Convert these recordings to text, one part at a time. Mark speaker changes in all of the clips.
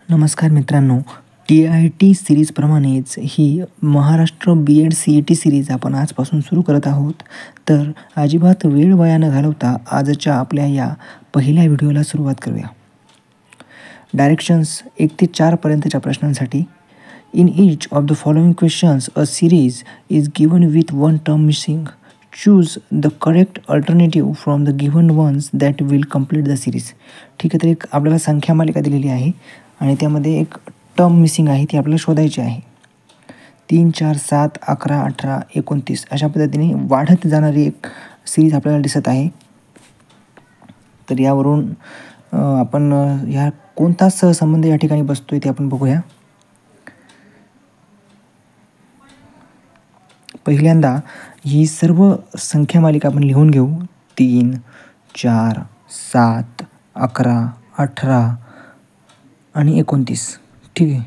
Speaker 1: नमस्कार मित्रांनो, TIT सिरीजप्रमाणेच ही Maharashtra BEd CET series आपण आजपासून सुरू करत आहोत. तर अजिबात वेळ वाया न घालवता आजच्या आपल्या या पहिल्या व्हिडिओला सुरुवात करूया. डायरेक्शन्स 1 ते 4 पर्यंतच्या प्रश्नांसाठी in each of the following questions a series is given with one term missing. Choose the correct alternative from the given ones that will complete the series. ठीक आहे, तर एक आपल्याला संख्या मालिका दिलेली आहे आणि त्यामध्ये एक टर्म मिसिंग आहे, ती आपल्याला शोधायची आहे. 3, 4, 7, 11, 18, 29 अशा पद्धतीने वाढत जाणारी एक सिरीज आपल्याला दिसत आहे. तर यावरून आपण ह्या कोणता सहसंबंध या ठिकाणी बसतोय ते आपण बघूया. पहिल्यांदा ही सर्व संख्या मालिका आपण लिहून घेऊ. 3, 4, 7, 11, 18 आणि 29. ठीक आहे,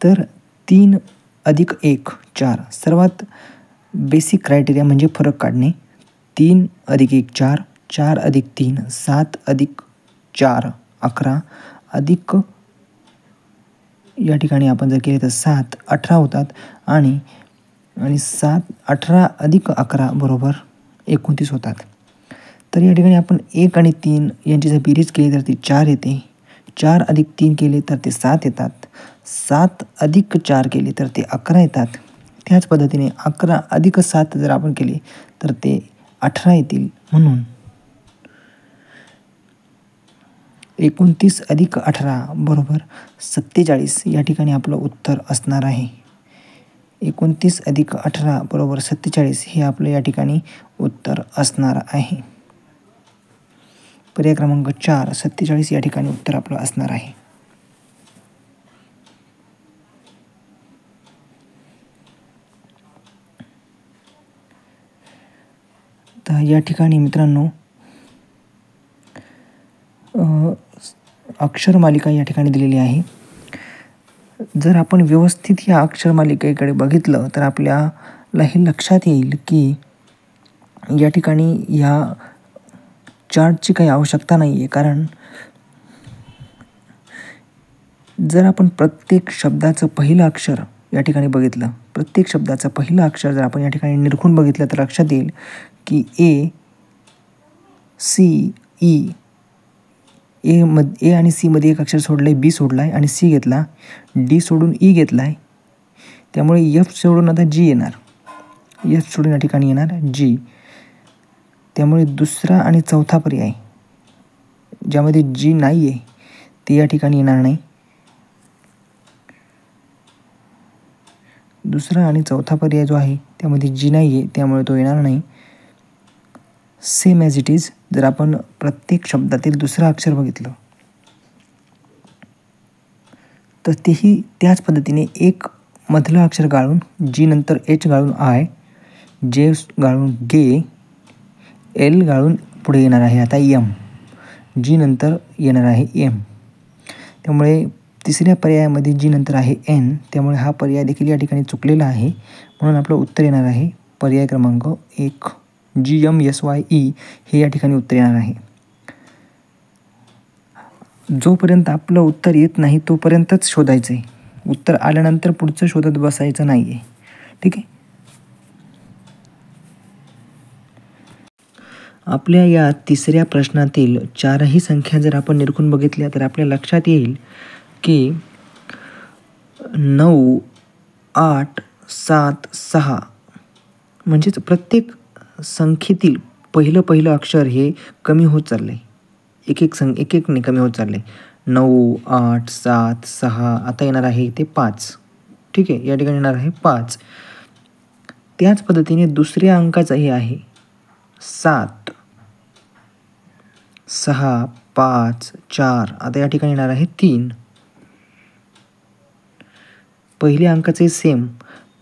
Speaker 1: तर 3 अधिक 1 4. सर्वात बेसिक क्रायटेरिया म्हणजे फरक काढणे. 3 अधिक 1 4, 4 अधिक 3 7 अधिक 4 11 अधिक या ठिकाणी आपण जर केले तर 7 18 होतात आणि 7 18 अधिक 11 बरोबर 29 होतात. तर या ठिकाणी आपण 1 आणि 3 यांची जर बेरीज केली तर ती 4 येते. 4 अधिक 3 केले तर ते 7 येतात. 7 अधिक 4 केले तर ते 11 येतात. त्याच पद्धतीने 11 अधिक 7 जर आपण केले तर ते 18 येतील. म्हणून 29 अधिक 18 बरोबर 47 या ठिकाणी आपलं उत्तर असणार आहे. 29 अधिक 18 बरोबर 47 हे आपलं या ठिकाणी उत्तर असणार आहे. पर्याय क्रमांक 4 47 या ठिकाणी उत्तर आपलं असणार आहे. तर या ठिकाणी मित्रांनो अक्षर मालिका या ठिकाणी दिलेली आहे. जर आपण व्यवस्थित या अक्षर मालिकेकडे बघितलं तर आपल्याला हे लक्षात येईल की या ठिकाणी ह्या चार्टची काही आवश्यकता नाही आहे. कारण जर आपण प्रत्येक शब्दाचं पहिलं अक्षर या ठिकाणी बघितलं, प्रत्येक शब्दाचं पहिलं अक्षर जर आपण या ठिकाणी निरखून बघितलं तर लक्षात येईल की ए आणि सी मध्ये एक अक्षर सोडलं आहे, बी सोडला आहे आणि सी घेतला, डी सोडून ई घेतला आहे. त्यामुळे एफ सोडून आता जी येणार, एफ सोडून या ठिकाणी येणार जी. त्यामुळे दुसरा आणि चौथा पर्याय ज्यामध्ये जी नाही आहे ते या ठिकाणी येणार नाही. दुसरा आणि चौथा पर्याय जो आहे त्यामध्ये जी नाही आहे त्यामुळे तो येणार नाही. सेम ॲज इट इज जर आपण प्रत्येक शब्दातील दुसरं अक्षर बघितलं तर तेही त्याच पद्धतीने एक मधलं अक्षर गाळून जी नंतर एच गाळून आय, जे गाळून गे, एल गाळून पुढे येणार आहे आता एम, जी नंतर येणार आहे एम. त्यामुळे तिसऱ्या पर्यायामध्ये जी नंतर आहे एन, त्यामुळे हा पर्याय देखील या ठिकाणी चुकलेला आहे. म्हणून आपलं उत्तर येणार आहे पर्याय क्रमांक 1 GMSYE हे या ठिकाणी उत्तर येणार आहे. जोपर्यंत आपलं उत्तर येत नाही तोपर्यंतच शोधायचं आहे. उत्तर आल्यानंतर पुढचं शोधत बसायचं नाही आहे. ठीक आहे, आपल्या या तिसऱ्या प्रश्नातील 4ही संख्या जर आपण निरखून बघितल्या तर आपल्या लक्षात येईल की 9 8 7 6 म्हणजेच प्रत्येक संख्येतील पहिलं अक्षर हे कमी होत चाललं आहे. एक एकने कमी होत चाललं आहे. 9 8 7 6 आता येणार आहे इथे 5. ठीक आहे, या ठिकाणी येणार आहे 5. त्याच पद्धतीने दुसऱ्या अंकाचं हे आहे 7 6 5 4 आता या ठिकाणी येणार आहे 3. पहिल्या अंकाचे सेम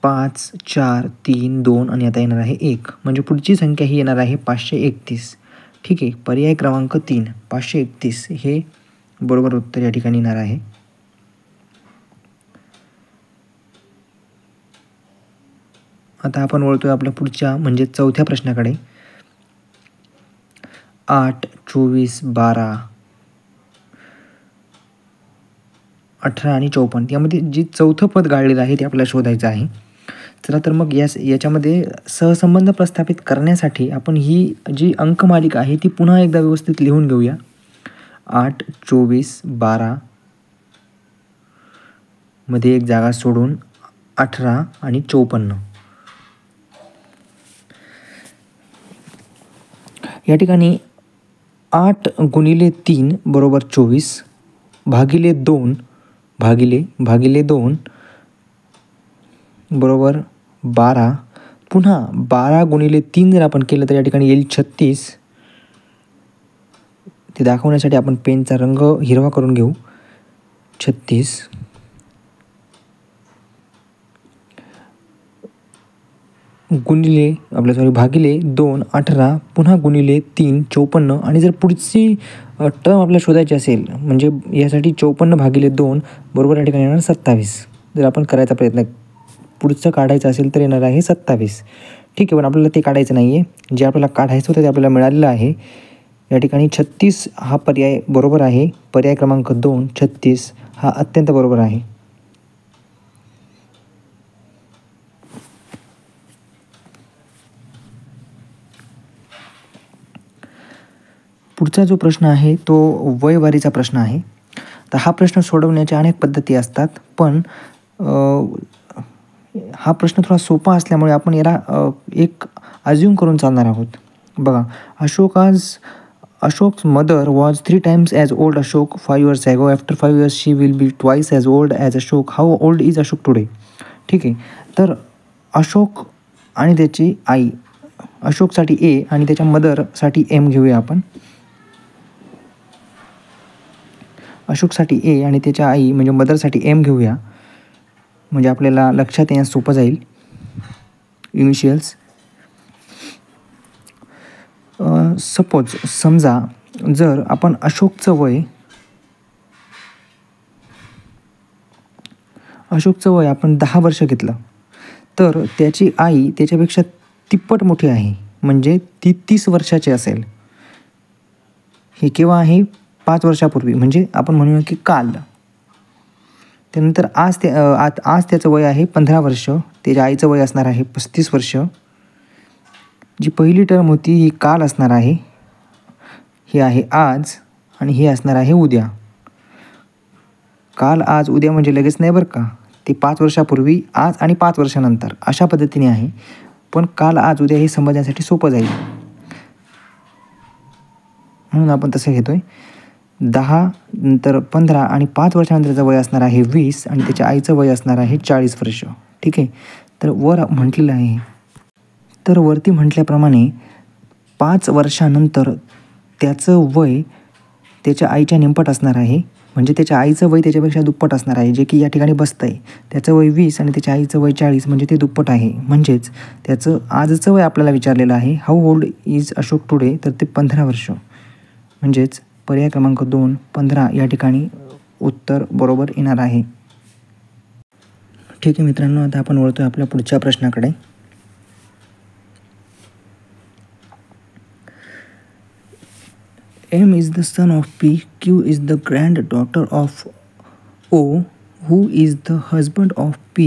Speaker 1: 5 4 3 2 आणि आता येणार आहे 1. म्हणजे पुढची संख्या ही येणार आहे 531. ठीक आहे, पर्याय क्रमांक 3 531 हे बरोबर उत्तर या ठिकाणी येणार आहे. आता आपण वळतोय आपल्या पुढच्या म्हणजे चौथ्या प्रश्नाकडे. 8 24 12 18 आणि 54 यामध्ये जी चौथं पद गाळलेलं आहे ते आपल्याला शोधायचं आहे. चला तर मग याच्यामध्ये सहसंबंध प्रस्थापित करण्यासाठी आपण ही जी अंकमालिका आहे ती पुन्हा एकदा व्यवस्थित लिहून घेऊया. 8, 24, 12 मध्ये एक जागा सोडून 18 आणि 54. या ठिकाणी 8 गुणिले 3 बरोबर 24 भागिले 2 भागिले 2 बरोबर 12. पुन्हा 12 गुणिले 3 जर आपण केलं तर या ठिकाणी येईल 36. ते दाखवण्यासाठी आपण पेनचा रंग हिरवा करून घेऊ. 36 गुणिले भागिले 2 18 पुन्हा गुणिले 3 54 आणि जर पुढची टर्म आपल्याला शोधायची असेल म्हणजे यासाठी 54 भागिले 2 बरोबर या ठिकाणी येणार 27. जर आपण करायचा प्रयत्न पुढचं काढायचं असेल तर येणार आहे 27. ठीक आहे, पण आपल्याला ते काढायचं नाही आहे. जे आपल्याला काढायचं होतं ते आपल्याला मिळालेलं आहे. या ठिकाणी 36 हा पर्याय बरोबर आहे. पर्याय क्रमांक 2 36 हा अत्यंत बरोबर आहे. पुढचा जो प्रश्न आहे तो वयवारीचा प्रश्न आहे. तर हा प्रश्न सोडवण्याच्या अनेक पद्धती असतात, पण हा प्रश्न थोडा सोपा असल्यामुळे आपण याला एक अज्युम करून चालणार आहोत. बघा, Ashok's mother was 3 times as old Ashok 5 years ago. After 5 years she will be twice as old as Ashok. How old is Ashok today? ठीक आहे, तर अशोक आणि त्याची आई, अशोकसाठी ए आणि त्याच्या मदरसाठी एम घेऊया आपण. अशोकसाठी ए आणि त्याच्या आई म्हणजे मदरसाठी एम घेऊया, म्हणजे आपल्याला लक्षात येण्यास सोपं जाईल. इनिशियल्स समजा जर आपण अशोकचं वय आपण 10 वर्ष घेतलं तर त्याची आई त्याच्यापेक्षा तिप्पट मोठी आहे, म्हणजे ती 30 वर्षाची असेल. हे केव्हा आहे? 5 वर्षापूर्वी, म्हणजे आपण म्हणूया की काल. त्यानंतर आज त्याचं वय आहे 15 वर्ष, त्याच्या आईचं वय असणार आहे 35 वर्ष. जी पहिली टर्म होती ही काल असणार आहे, ही आहे आज, आणि ही असणार आहे उद्या. काल आज उद्या म्हणजे लगेच नाही बरं का, ते 5 वर्षापूर्वी, आज आणि 5 वर्षानंतर अशा पद्धतीने आहे. पण काल आज उद्या हे समजण्यासाठी सोपं जाईल म्हणून आपण तसं घेतोय. 10 नंतर 15 आणि 5 वर्षानंतरचं वय असणार आहे 20 आणि त्याच्या आईचं वय असणार आहे 40 वर्ष. ठीक आहे, तर वर म्हटलेलं आहे, तर वरती म्हटल्याप्रमाणे 5 वर्षानंतर त्याचं वय त्याच्या आईच्या निमपट असणार आहे, म्हणजे त्याच्या आईचं वय त्याच्यापेक्षा दुप्पट असणार आहे, जे की या ठिकाणी बसतं आहे. त्याचं वय 20 आणि त्याच्या आईचं वय 40 म्हणजे ते दुप्पट आहे. म्हणजेच त्याचं आजचं वय आपल्याला विचारलेलं आहे, how old is Ashok today, तर ते 15 वर्ष. म्हणजेच पर्याय क्रमांक 2 15 या ठिकाणी उत्तर बरोबर येणार आहे. ठीक आहे मित्रांनो, आता आपण वळतोय आपल्या पुढच्या प्रश्नाकडे. M is the son of P, Q is the granddaughter of O, who is the husband of P,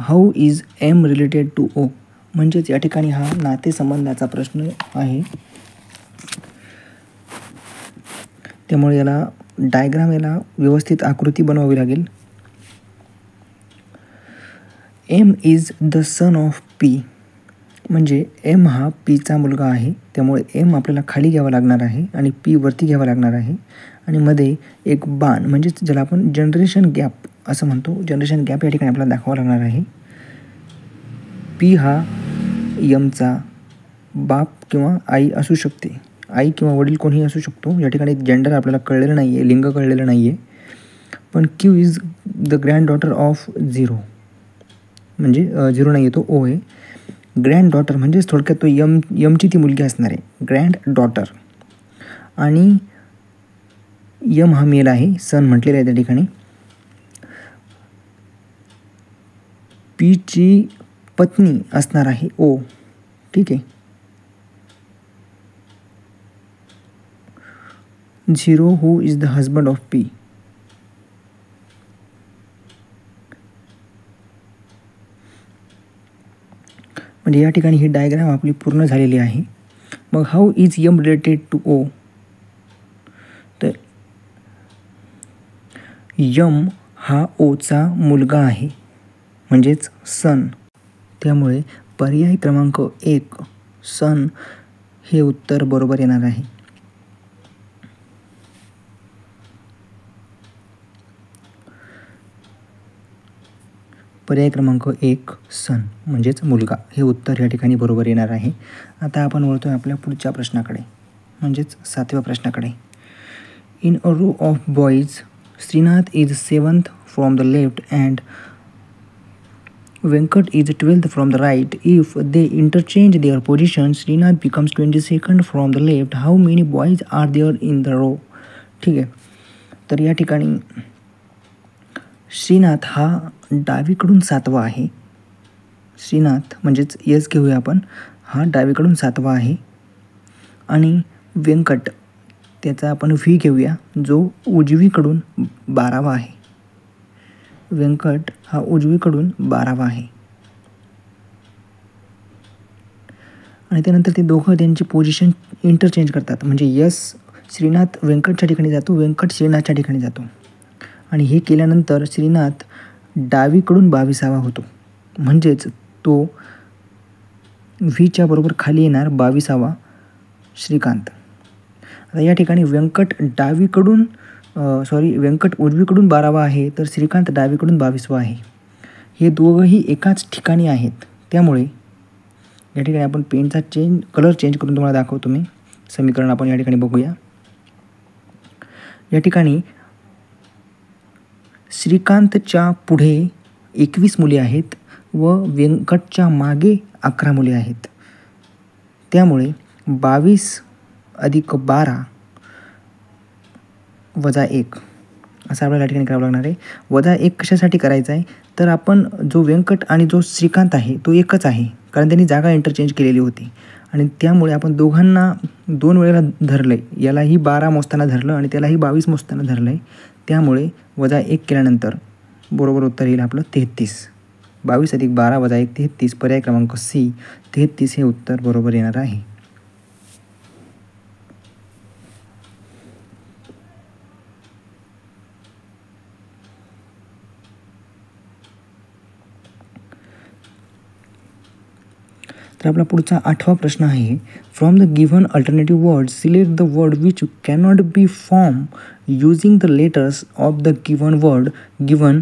Speaker 1: how is M related to O. म्हणजेच या ठिकाणी हा नातेसंबंधाचा प्रश्न आहे, त्यामुळे याला याला व्यवस्थित आकृती बनवावी लागेल. M is the son of P म्हणजे एम हा पीचा मुलगा आहे, त्यामुळे एम आपल्याला खाली घ्यावा लागणार आहे आणि पी वरती घ्यावा लागणार आहे. आणि मध्ये एक बाण म्हणजेच ज्याला आपण जनरेशन गॅप असं म्हणतो, जनरेशन गॅप या ठिकाणी आपल्याला दाखवावा लागणार आहे. पी हा यमचा बाप किंवा आई असू शकते, आई किंवा वडील कोणीही असू शकतो. या ठिकाणी जेंडर आपल्याला कळलेलं नाही आहे, लिंग कळलेलं नाही आहे. पण Q is the grand daughter of 0 म्हणजे 0 नाही आहे, तो ओ आहे. ग्रँड डॉटर म्हणजेच थोडक्यात तो यमची ती मुलगी असणार आहे, ग्रँड डॉटर. आणि यम हा मेल आहे, सन म्हटलेला आहे त्या ठिकाणी. पीची पत्नी असणार आहे ओ. ठीक आहे, 0 who is the husband of P. म्हणजे या ठिकाणी ही डायग्राम आपली पूर्ण झालेली आहे. मग how is M related to O, तर यम हा ओचा मुलगा आहे म्हणजेच सन. त्यामुळे पर्याय क्रमांक 1 सन हे उत्तर बरोबर येणार आहे. पर्याय क्रमांक 1 सन म्हणजेच मुलगा हे उत्तर या ठिकाणी बरोबर येणार आहे. आता आपण वळतो आपल्या पुढच्या प्रश्नाकडे म्हणजेच 7व्या प्रश्नाकडे. In a row of boys Shrinath is 7th from the left and Venkat is 12th from the right. If they interchange their positions, Srinath becomes 22nd from the left. How many boys are there in the row? ठीक आहे. तर या ठिकाणी श्रीनाथ हा डावीकडून 7वा आहे. श्रीनाथ म्हणजेच yes घेऊया आपण, हा डावीकडून 7वा आहे. आणि व्यंकट त्याचा आपण व्ही घेऊया जो उजवीकडून 12वा आहे. व्यंकट हा उजवीकडून 12वा आहे. आणि त्यानंतर ते दोघं त्यांची पोझिशन इंटरचेंज करतात. म्हणजे यस श्रीनाथ व्यंकटच्या ठिकाणी जातो, व्यंकट श्रीनाथच्या ठिकाणी जातो. आणि हे केल्यानंतर श्रीनाथ डावीकडून 22वा होतो. म्हणजेच तो व्हीच्या बरोबर खाली येणार 22वा श्रीकांत. आता या ठिकाणी व्यंकट व्यंकट उजवीकडून 12वा आहे तर श्रीकांत डावीकडून 22वा आहे. हे दोघंही एकाच ठिकाणी आहेत. त्यामुळे या ठिकाणी आपण पेनचा कलर चेंज करून तुम्हाला दाखवतो मी. समीकरण आपण या ठिकाणी बघूया. या ठिकाणी श्रीकांतच्या पुढे 21 मुले आहेत व व्यंकटच्या मागे 11 मुले आहेत. त्यामुळे 22 अधिक 12 वजा 1 असं आपल्याला या ठिकाणी करावं लागणार आहे. वजा 1 कशासाठी करायचं आहे तर आपण जो व्यंकट आणि जो श्रीकांत आहे तो एकच आहे, कारण त्यांनी जागा इंटरचेंज केलेली होती. आणि त्यामुळे आपण दोघांना 2 वेळेला धरलं आहे. यालाही 12 मोजताना धरलं आणि त्यालाही 22 मोजताना धरलं आहे. त्यामुळे वजा 1 केल्यानंतर बरोबर उत्तर येईल आपलं 33. 22 अधिक 12 वजा 1 33. पर्याय क्रमांक सी 33 हे उत्तर बरोबर येणार आहे. तर आपला पुढचा 8वा प्रश्न आहे. From the given alternative word select the word which cannot be form using the letters of the given word given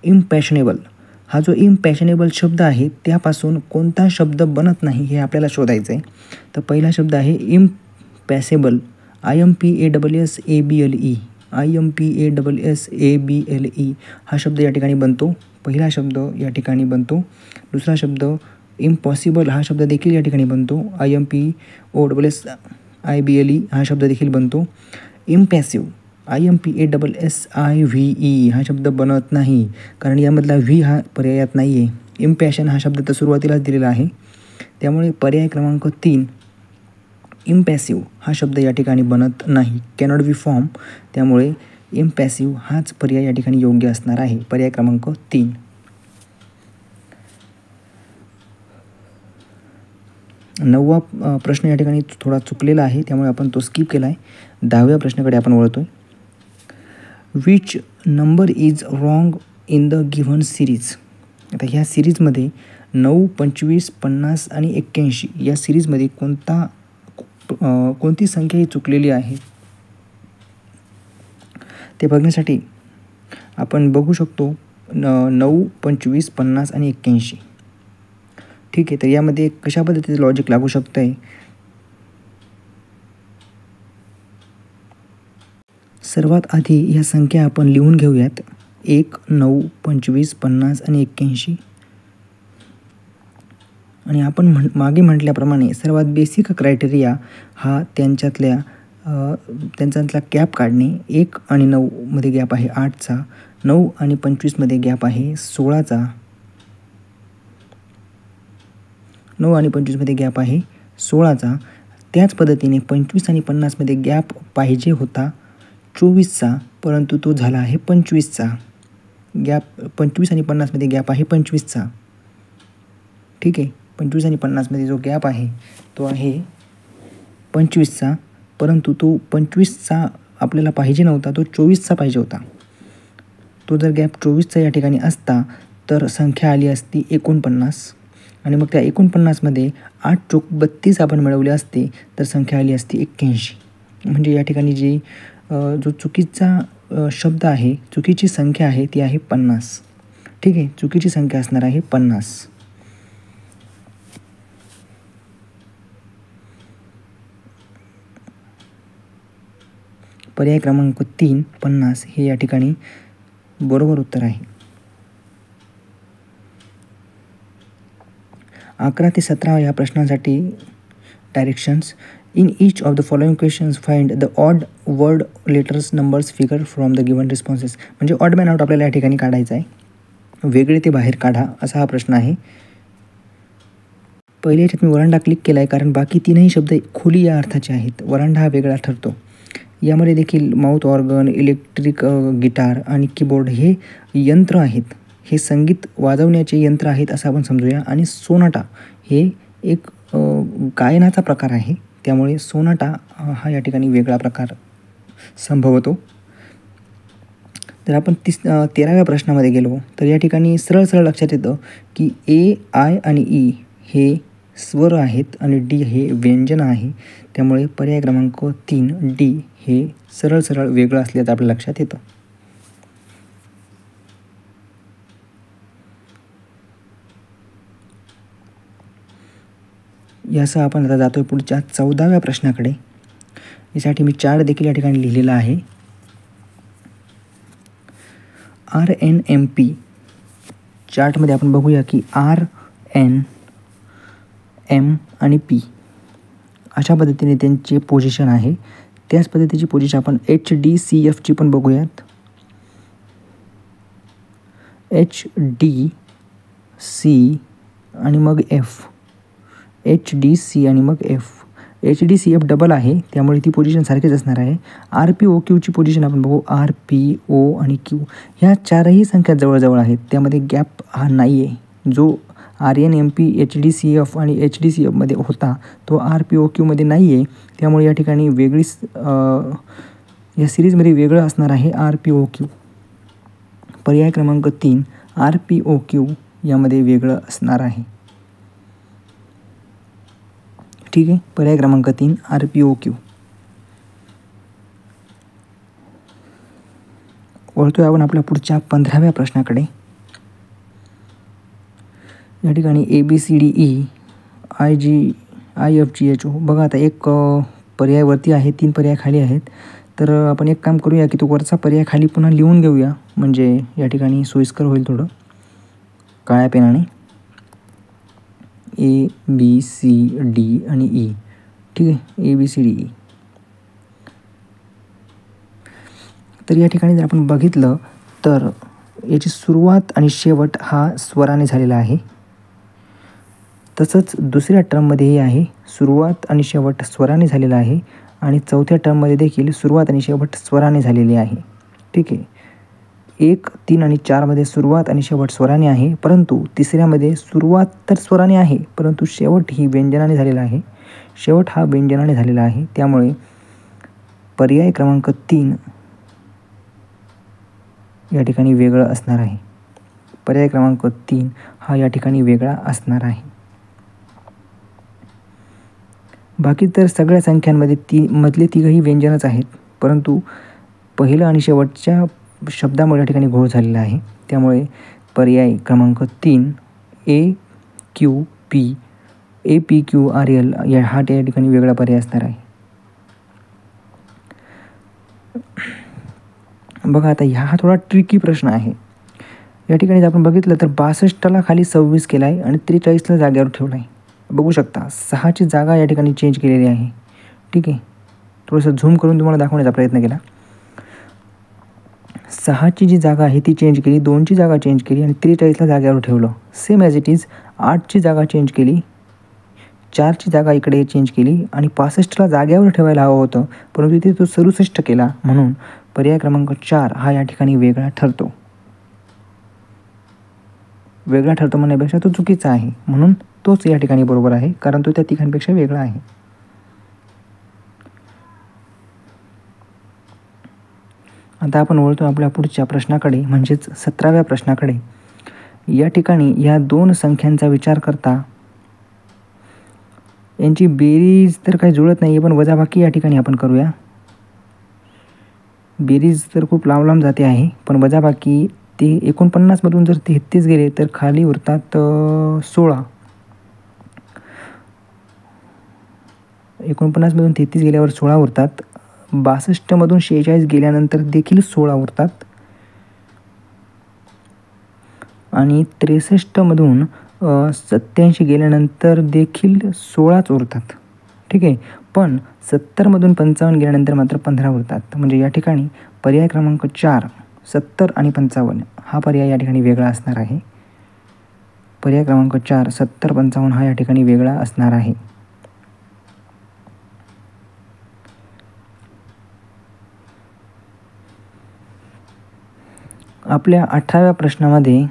Speaker 1: impassionable. हा जो इम्पॅशनेबल शब्द आहे त्यापासून कोणता शब्द बनत नाही हे आपल्याला शोधायचं आहे. तर पहिला शब्द आहे इम्पॅसेबल. IMPASSABLE. IMPASSABLE हा शब्द या ठिकाणी बनतो. पहिला शब्द या ठिकाणी बनतो. दुसरा शब्द इम्पॉसिबल हा शब्द देखील या ठिकाणी बनतो. IMPOSSIBLE हा शब्द देखील बनतो. इम्पॅसिव्ह IMPASSIVE हा शब्द बनत नाही, कारण यामधला व्ही हा पर्यायात नाही आहे. इम्पॅशन हा शब्द तर सुरुवातीलाच दिलेला आहे. त्यामुळे पर्याय क्रमांक 3 इम्पॅसिव्ह हा शब्द या ठिकाणी बनत नाही, कॅनॉट बी फॉर्म. त्यामुळे इम्पॅसिव्ह हाच पर्याय या ठिकाणी योग्य असणार आहे. पर्याय क्रमांक 3. 9वा प्रश्न या ठिकाणी थोडा चुकलेला आहे, त्यामुळे आपण तो स्किप केला आहे. 10व्या प्रश्नाकडे आपण वळतो आहे. Which number is wrong in the given series. आता ह्या सिरीजमध्ये 9, 25, 50 आणि 81 या सिरीजमध्ये कोणती संख्या ही चुकलेली आहे ते बघण्यासाठी आपण बघू शकतो 9, 25, 50 आणि 81. ठीक आहे. तर यामध्ये कशा पद्धतीचं लॉजिक लागू शकतं आहे. सर्वात आधी ह्या संख्या आपण लिहून घेऊयात. 1, 9, 25, 50 आणि 81. आणि आपण मागे म्हटल्याप्रमाणे सर्वात बेसिक क्रायटेरिया हा त्यांच्यातला गॅप काढणे. 1 आणि 9 मध्ये गॅप आहे 8चा. 9 आणि 25 मध्ये गॅप आहे 16चा. 9 आणि 25 मध्ये गॅप आहे 16चा. त्याच पद्धतीने 25 आणि 50 मध्ये गॅप पाहिजे होता 24चा, परंतु तो झाला आहे 25चा. गॅप 25 आणि 50 मध्ये गॅप आहे 25चा. ठीक आहे. 25 आणि 50मध्ये जो गॅप आहे तो आहे 25चा, परंतु तो 25चा आपल्याला पाहिजे नव्हता, तो 24चा पाहिजे होता. तो जर गॅप 24चा या ठिकाणी असता तर संख्या आली असती 49 आणि मग त्या 49मध्ये 8 चोक 32 आपण मिळवले असते तर संख्या आली असती 81. म्हणजे या ठिकाणी जी जो चुकीचा शब्द आहे, चुकीची संख्या आहे ती आहे 50. ठीक आहे, चुकीची संख्या असणार आहे 50. पर्याय क्रमांक 3 50 हे या ठिकाणी बरोबर उत्तर आहे. 11 ते 17 या प्रश्नांसाठी directions. In each of the following questions find the odd word letters numbers figure from the given responses. म्हणजे ऑड मॅन आउट आपल्याला या ठिकाणी काढायचं आहे. वेगळे ते बाहेर काढा असा हा प्रश्न आहे. पहिले याच्यात मी वरांडा क्लिक केला आहे कारण बाकी तीनही शब्द खोली या अर्थाचे आहेत. वरांडा हा वेगळा ठरतो. यामध्ये देखील माउथ ऑर्गन, इलेक्ट्रिक गिटार आणि कीबोर्ड हे यंत्र आहेत, हे संगीत वाजवण्याचे यंत्र आहेत असं आपण समजूया. आणि सोनाटा हे एक गायनाचा प्रकार आहे, त्यामुळे सोनाटा हा या ठिकाणी वेगळा प्रकार संभवतो. तर आपण 13व्या प्रश्नामध्ये गेलो तर या ठिकाणी सरळ सरळ लक्षात येतं की ए, आय आणि ई हे स्वर आहेत आणि डी हे व्यंजन आहे. त्यामुळे पर्याय क्रमांक 3 डी हे सरळ सरळ वेगळं असल्याचं आपल्या लक्षात येतं. यासह आपण आता जातोय पुढच्या 14व्या प्रश्नाकडे. यासाठी मी चार्ट देखील या ठिकाणी लिहिलेला आहे. RNMP चार्टमध्ये आपण बघूया की R, N, M आणि P अशा पद्धतीने त्यांचे पोझिशन आहे. त्याच पद्धतीची पोझिशन आपण HDCFची पण बघूयात. HD, C आणि मग F. HDC आणि मग F. HDCF डबल आहे त्यामुळे ती पोझिशन सारखीच असणार आहे. RPOQची पोझिशन आपण बघू. RPO आणि Q ह्या चारही संख्या जवळजवळ आहेत, त्यामध्ये गॅप हा नाही आहे. जो RNMP, HDCF आणि HDCFमध्ये होता तो RPOQमध्ये नाही आहे, त्यामुळे या ठिकाणी वेगळीच या सिरीजमध्ये वेगळं असणार आहे RPOQ. पर्याय क्रमांक 3 RPOQ यामध्ये वेगळं असणार आहे. ठीक आहे, पर्याय क्रमांक 3 RPOQ. वळतोय आपण आपल्या पुढच्या 15व्या प्रश्नाकडे. या ठिकाणी ABCDE IFGHO बघा. आता एक पर्याय वरती आहे, 3 पर्याय खाली आहेत. तर आपण एक काम करूया की तो वरचा पर्याय खाली पुन्हा लिहून घेऊया, म्हणजे या ठिकाणी सोयीस्कर होईल थोडं काळ्या पेनाने. ABCD आणि E. ठीक आहे, ABCDE. तर या ठिकाणी जर आपण बघितलं तर याची सुरुवात आणि शेवट हा स्वराने झालेला आहे. तसंच दुसऱ्या टर्ममध्येही आहे, सुरुवात आणि शेवट स्वराने झालेला आहे. आणि चौथ्या टर्ममध्ये देखील सुरुवात आणि शेवट स्वराने झालेली आहे. ठीक आहे, 1, 3 आणि 4मध्ये सुरुवात आणि शेवट स्वराने आहे, परंतु तिसऱ्यामध्ये सुरुवात तर स्वराने आहे परंतु शेवट ही व्यंजनाने झालेला आहे. शेवट हा व्यंजनाने झालेला आहे, त्यामुळे पर्याय क्रमांक 3 या ठिकाणी वेगळं असणार आहे. पर्याय क्रमांक 3 हा या ठिकाणी वेगळा असणार आहे. बाकी तर सगळ्या संख्यांमध्ये मधले तिघही व्यंजनच आहेत, परंतु पहिलं आणि शेवटच्या शब्दामुळे या ठिकाणी घोळ झालेला आहे. त्यामुळे पर्याय क्रमांक 3 APQRL हा त्या ठिकाणी वेगळा पर्याय असणार आहे. बघा, आता हा थोडा ट्रिकी प्रश्न आहे. या ठिकाणी आपण बघितलं तर 62ला खाली 26 केला आहे आणि 43ला जागेवर ठेवला आहे. बघू शकता 6ची जागा या ठिकाणी चेंज केलेली आहे. ठीक आहे, थोडंसं झूम करून तुम्हाला दाखवण्याचा प्रयत्न केला. 6ची जी जागा आहे ती चेंज केली, 2ची जागा चेंज केली आणि 43ला जागेवर ठेवलं. सेम ॲज इट इज 8ची जागा चेंज केली, 4ची जागा इकडे चेंज केली आणि 65ला जागेवर ठेवायला हवं होतं, परंतु इथे तो 67 केला. म्हणून पर्याय क्रमांक 4 हा या ठिकाणी वेगळा ठरतो. वेगळा ठरतो म्हणण्यापेक्षा तो चुकीचा आहे, म्हणून तोच या ठिकाणी बरोबर आहे, कारण तो त्या तिघांपेक्षा वेगळा आहे. आता आपण वळतो आपल्या पुढच्या प्रश्नाकडे, म्हणजेच 17व्या प्रश्नाकडे. या ठिकाणी या दोन संख्यांचा विचार करता यांची बेरीज तर काही जुळत नाही आहे, पण वजाबाकी या ठिकाणी आपण करूया. बेरीज तर खूप लांब जाते आहे, पण वजाबाकी ते 49मधून जर 33 गेले तर खाली उरतात 16. 49मधून 33 गेल्यावर 16 उरतात. 62मधून 46 गेल्यानंतर देखील 16 उरतात. आणि 63मधून 87 गेल्यानंतर देखील 16च उरतात. ठीक आहे, पण 70मधून 55 गेल्यानंतर मात्र 15 उरतात. म्हणजे या ठिकाणी पर्याय क्रमांक 4, 70 आणि 55 हा पर्याय या ठिकाणी वेगळा असणार आहे. पर्याय क्रमांक 4, 70, 55 हा या ठिकाणी वेगळा असणार आहे. आपल्या 18व्या प्रश्नामध्ये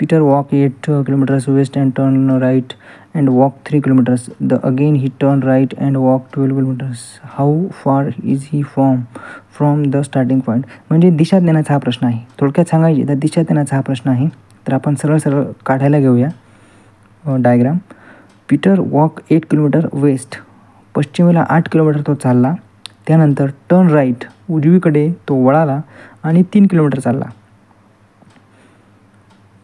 Speaker 1: Peter walk 8 kilometers west and turn right and walk 3 kilometers. Again he turned right and walked 12 kilometers. How far is he from the starting point? म्हणजे दिशा ज्ञानाचा हा प्रश्न आहे. थोडक्यात सांगायचे तर दिशा ज्ञानाचा हा प्रश्न आहे. तर आपण सरळ काढायला घेऊया diagram. Peter walk 8 kilometre west, पश्चिमेला 8 किलोमीटर तो चालला. त्यानंतर टर्न राईट, उजवीकडे तो वळाला आणि 3 किलोमीटर चालला.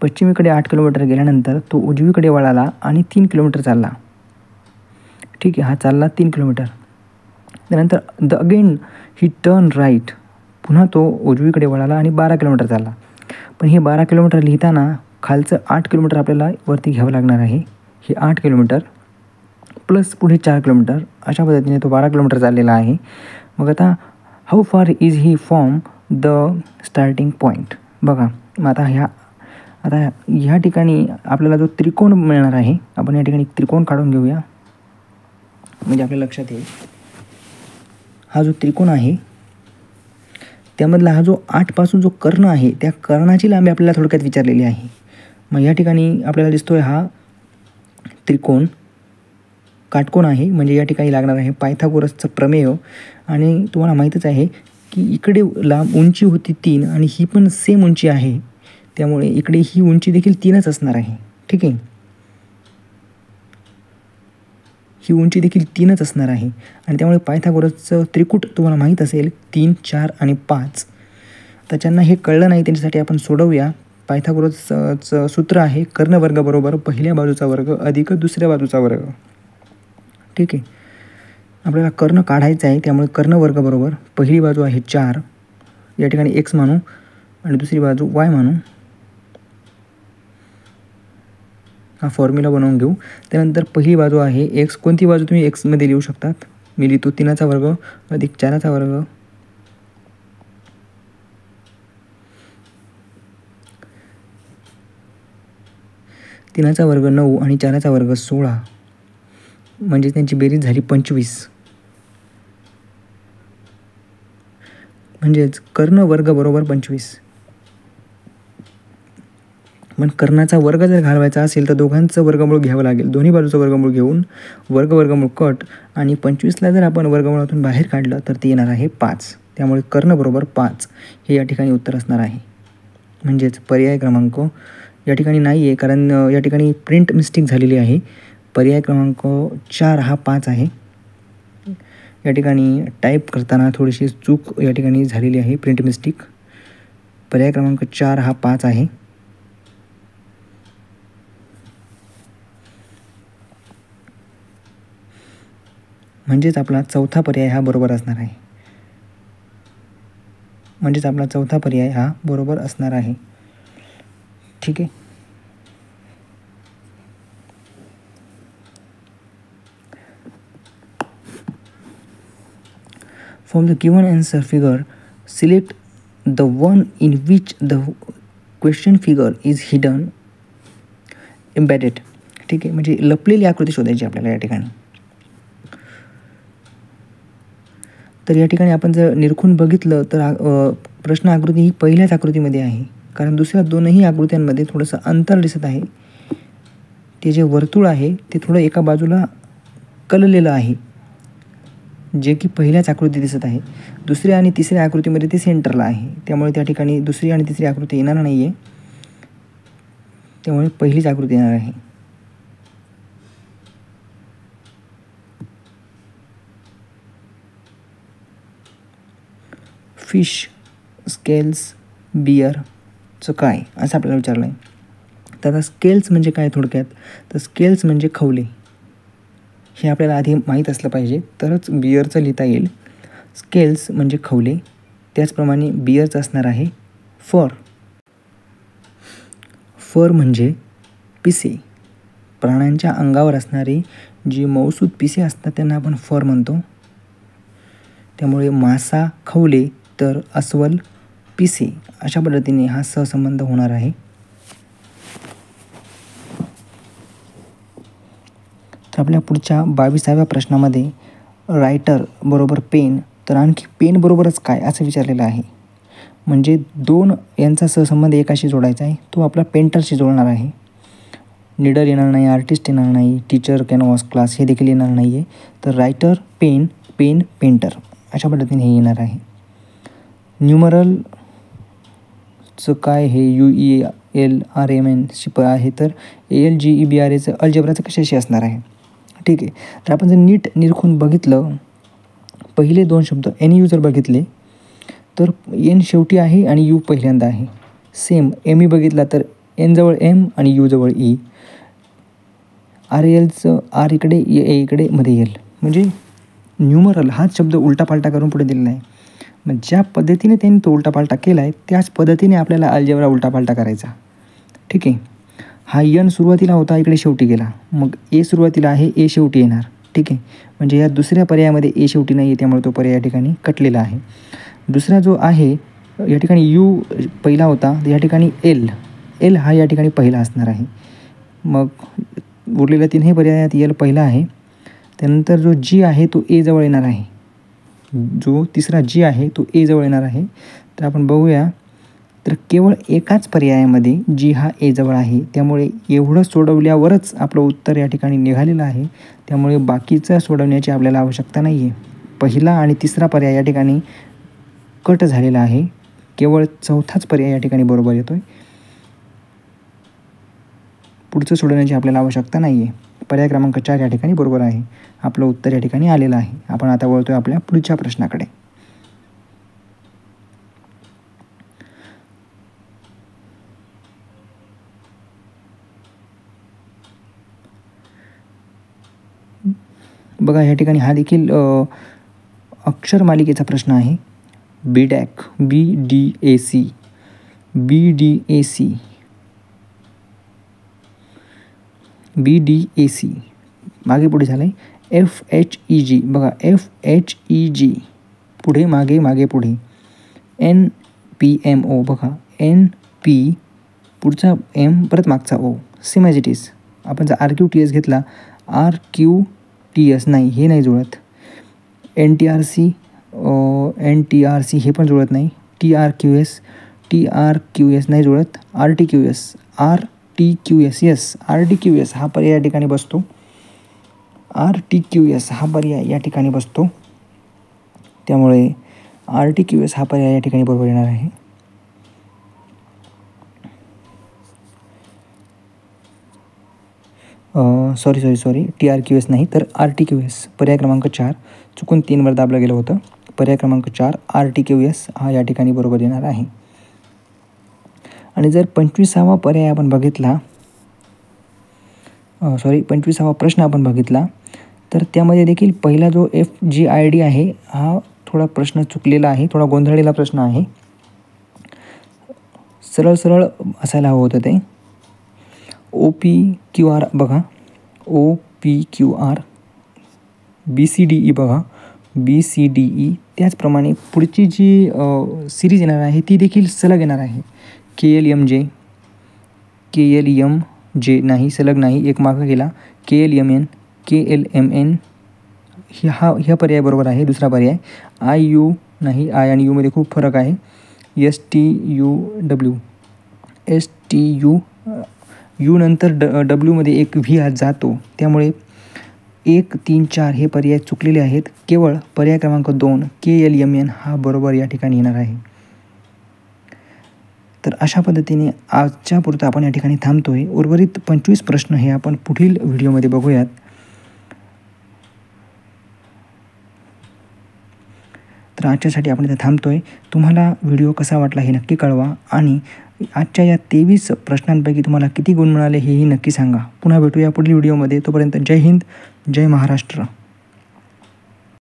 Speaker 1: पश्चिमेकडे 8 किलोमीटर गेल्यानंतर तो उजवीकडे वळाला आणि 3 किलोमीटर चालला. ठीक आहे, हा चालला 3 किलोमीटर. त्यानंतर अगेन ही टर्न राईट, पुन्हा तो उजवीकडे वळाला आणि 12 किलोमीटर चालला. पण हे 12 किलोमीटर लिहिताना खालचं 8 किलोमीटर आपल्याला वरती घ्यावं लागणार आहे. हे 8 किलोमीटर प्लस पुढे 4 किलोमीटर, अशा पद्धतीने तो 12 किलोमीटर चाललेला आहे. मग आता how far is he from the starting point. बघा, मग आता ह्या ठिकाणी आपल्याला जो त्रिकोण मिळणार आहे, आपण या ठिकाणी त्रिकोण काढून घेऊया म्हणजे आपल्या लक्षात येईल. हा जो त्रिकोण आहे त्यामधला हा जो 8 पासून जो कर्ण आहे त्या कर्णाची लांबी आपल्याला थोडक्यात विचारलेली आहे. मग या ठिकाणी आपल्याला दिसतोय हा त्रिकोण काटकोण आहे, म्हणजे या ठिकाणी लागणार आहे पायथागोरसचं प्रमेय. आणि तुम्हाला माहीतच आहे की इकडे लांब उंची होती 3 आणि ही पण सेम उंची आहे, त्यामुळे इकडे ही उंची देखील 3च असणार आहे. ठीक आहे, ही उंची देखील 3च असणार आहे. आणि त्यामुळे पायथागोरसचं त्रिकूट तुम्हाला माहीत असेल 3, 4 आणि 5. तर ज्यांना हे कळलं नाही त्यांच्यासाठी आपण सोडवूया. पायथागोरसचं सूत्र आहे कर्णवर्ग बरोबर पहिल्या बाजूचा वर्ग अधिक दुसऱ्या बाजूचा वर्ग. ठीक आहे, आपल्याला कर्ण काढायचं आहे, त्यामुळे कर्णवर्ग बरोबर पहिली बाजू आहे 4, या ठिकाणी x मानू आणि दुसरी बाजू y मानू. हा फॉर्म्युला बनवून घेऊ. त्यानंतर पहिली बाजू आहे x, कोणती बाजू तुम्ही xमध्ये लिहू शकतात. मी लिहितो 3चा वर्ग अधिक 4चा वर्ग. तीनाचा वर्ग 9 आणि 4चा वर्ग 16, म्हणजे त्यांची बेरीज झाली 25. म्हणजेच कर्ण वर्ग बरोबर 25. पण कर्णाचा वर्ग जर घालवायचा असेल तर दोघांचं वर्गमूळ घ्यावं लागेल. दोन्ही बाजूचं वर्गमूळ घेऊन वर्गमूळ कट आणि 25ला जर आपण वर्गमूळातून बाहेर काढलं तर ते येणार आहे 5. त्यामुळे कर्ण बरोबर 5 हे या ठिकाणी उत्तर असणार आहे. म्हणजेच पर्याय क्रमांक या ठिकाणी नाही आहे, कारण या ठिकाणी प्रिंट मिस्टेक झालेली आहे. पर्याय क्रमांक 4 हा 5 आहे. या ठिकाणी टाईप करताना थोडीशी चूक या ठिकाणी झालेली आहे, प्रिंट मिस्टेक. पर्याय क्रमांक 4 हा 5 आहे. म्हणजेच आपला चौथा पर्याय हा बरोबर असणार आहे. ठीक आहे. From the given answer figure, select the one in which the question figure is hidden embedded. ठीक आहे, म्हणजे लपलेली आकृती शोधायची आपल्याला या ठिकाणी. तर या ठिकाणी आपण जर निरखून बघितलं तर प्रश्न आकृती ही पहिल्याच आकृतीमध्ये आहे, कारण दुसऱ्या दोनही आकृत्यांमध्ये थोडंसं अंतर दिसत आहे. ते जे वर्तुळ आहे ते थोडं एका बाजूला कललेलं आहे, जे की पहिल्याच आकृती दिसत आहे. दुसऱ्या आणि तिसऱ्या आकृतीमध्ये ते सेंटरला आहे, त्यामुळे त्या ठिकाणी दुसरी आणि तिसरी आकृती येणार नाही आहे, त्यामुळे पहिलीच आकृती येणार आहे. फिश, स्केल्स, बियरचं काय असं आपल्याला विचारलं आहे. तर आता स्केल्स म्हणजे काय थोडक्यात, तर स्केल्स म्हणजे खवले. हे आपल्याला आधी माहीत असलं पाहिजे तरच बियरचं लिहिता येईल. स्केल्स म्हणजे खवले, त्याचप्रमाणे बियरचं असणार आहे फर. फर म्हणजे पिसे. प्राण्यांच्या अंगावर असणारी जी मऊसूत पिसे असतात त्यांना आपण फर म्हणतो. त्यामुळे मासा खवले तर अस्वल पिसे, अशा पद्धतीने हा सहसंबंध होणार आहे. तर आपल्या पुढच्या 22व्या प्रश्नामध्ये रायटर बरोबर पेन, तर आणखी पेन बरोबरच काय असं विचारलेलं आहे. म्हणजे 2 यांचा सहसंबंध एकाशी जोडायचा आहे, तो आपला पेंटरशी जोडणार आहे. नीडर येणार नाही, आर्टिस्ट येणार नाही, टीचर, कॅनव्हास, क्लास हे देखील येणार नाही आहे. तर रायटर पेन, पेन पेंटर अशा पद्धतीने हे येणार आहे. न्यूमरलचं काय हे UELRMN शिप आहे, तर ALGEBRAचं अल्जेब्राचं कशाशी असणार आहे. ठीक आहे, तर आपण जर नीट निरखून बघितलं, पहिले 2 शब्द NU जर बघितले तर N शेवटी आहे आणि U पहिल्यांदा आहे. सेम ME बघितला तर N जवळ M आणि U जवळ E. RLचं R इकडे, A इकडे, मध्ये L. म्हणजे न्यूमरल हाच शब्द उलटापालटा करून पुढे दिलेला आहे. मग ज्या पद्धतीने त्यांनी तो उलटापालटा केला आहे त्याच पद्धतीने आपल्याला अल्जेब्रा उलटापालटा करायचा. ठीक आहे, हा N सुरुवातीला होता, इकडे शेवटी गेला. मग A सुरुवातीला आहे, A शेवटी येणार. ठीक आहे, म्हणजे या दुसऱ्या पर्यायामध्ये A शेवटी नाही आहे, त्यामुळे तो पर्याय या ठिकाणी कटलेला आहे. दुसरा जो आहे या ठिकाणी U पहिला होता, तर या ठिकाणी L हा या ठिकाणी पहिला असणार आहे. मग उरलेल्या 3 पर्यायात L पहिला आहे. त्यानंतर जो G आहे तो A जवळ येणार आहे. जो तिसरा G आहे तो A जवळ येणार आहे. तर आपण बघूया, तर केवळ एकाच पर्यायामध्ये G हा A जवळ आहे, त्यामुळे एवढं सोडवल्यावरच आपलं उत्तर या ठिकाणी निघालेलं आहे. त्यामुळे बाकीचं सोडवण्याची आपल्याला आवश्यकता नाही आहे. पहिला आणि तिसरा पर्याय या ठिकाणी कट झालेला आहे, केवळ चौथाच पर्याय या ठिकाणी बरोबर येतो आहे. पुढचं सोडवण्याची आपल्याला आवश्यकता नाही आहे. पर्याय क्रमांक 4 या ठिकाणी बरोबर आहे. आपलं उत्तर या ठिकाणी आलेलं आहे. आपण आता वळतो आहे आपल्या पुढच्या प्रश्नाकडे. बघा, या ठिकाणी हा देखील अक्षर मालिकेचा प्रश्न आहे. BDAC, BDAC, BDAC, BDAC मागे पुढे झालं आहे. FHEG बघा, FHEG पुढे मागे मागे पुढे. NPMO बघा, NP पुढचा M परत मागचा O, same as it is. आपण जर RQTS घेतला, RQTS नाही, हे नाही जुळत. NTRC हे पण जुळत नाही. TRQS नाही जुळत. RTQS येस, RTQS हा पर्याय या ठिकाणी बसतो. RTQS हा पर्याय या ठिकाणी बसतो, त्यामुळे RTQS हा पर्याय या ठिकाणी बरोबर येणार आहे. सॉरी TRQS नाही तर RTQS. पर्याय क्रमांक 4 चुकून 3 वर दाबलं गेलं होतं. पर्याय क्रमांक 4 RTQS हा या ठिकाणी बरोबर येणार आहे. आणि जर 25वा पर्याय आपण बघितला, 25वा प्रश्न आपण बघितला, तर त्यामध्ये देखील पहिला जो FGID आहे हा थोडा प्रश्न चुकलेला आहे, थोडा गोंधळलेला प्रश्न आहे. सरळ असायला हवं होतं ते. OPQR बघा, OPQR. BCDE बघा, BCDE. त्याचप्रमाणे पुढची जी सिरीज येणार आहे ती देखील सलग येणार आहे. KLMJ नाही, सलग नाही, एक मागं गेला. KLMN, KLMN ह्या पर्याय बरोबर आहे. दुसरा पर्याय IU नाही, I आणि U मध्ये खूप फरक आहे. STUW यू नंतर डब्ल्यूमध्ये एक व्ही आत जातो, त्यामुळे 1, 3, 4 हे पर्याय चुकलेले आहेत. केवळ पर्याय क्रमांक 2 KLMN हा बरोबर या ठिकाणी येणार आहे. तर अशा पद्धतीने आजच्या पुरतं आपण या ठिकाणी थांबतो आहे. उर्वरित 25 प्रश्न हे आपण पुढील व्हिडिओमध्ये बघूयात. तर आजच्यासाठी आपण इथे थांबतो आहे. तुम्हाला व्हिडिओ कसा वाटला हे नक्की कळवा आणि आजच्या या 23 प्रश्नांपैकी तुम्हाला किती गुण मिळाले हेही नक्की सांगा. पुन्हा भेटूया पुढील व्हिडिओमध्ये. तोपर्यंत जय हिंद, जय महाराष्ट्र.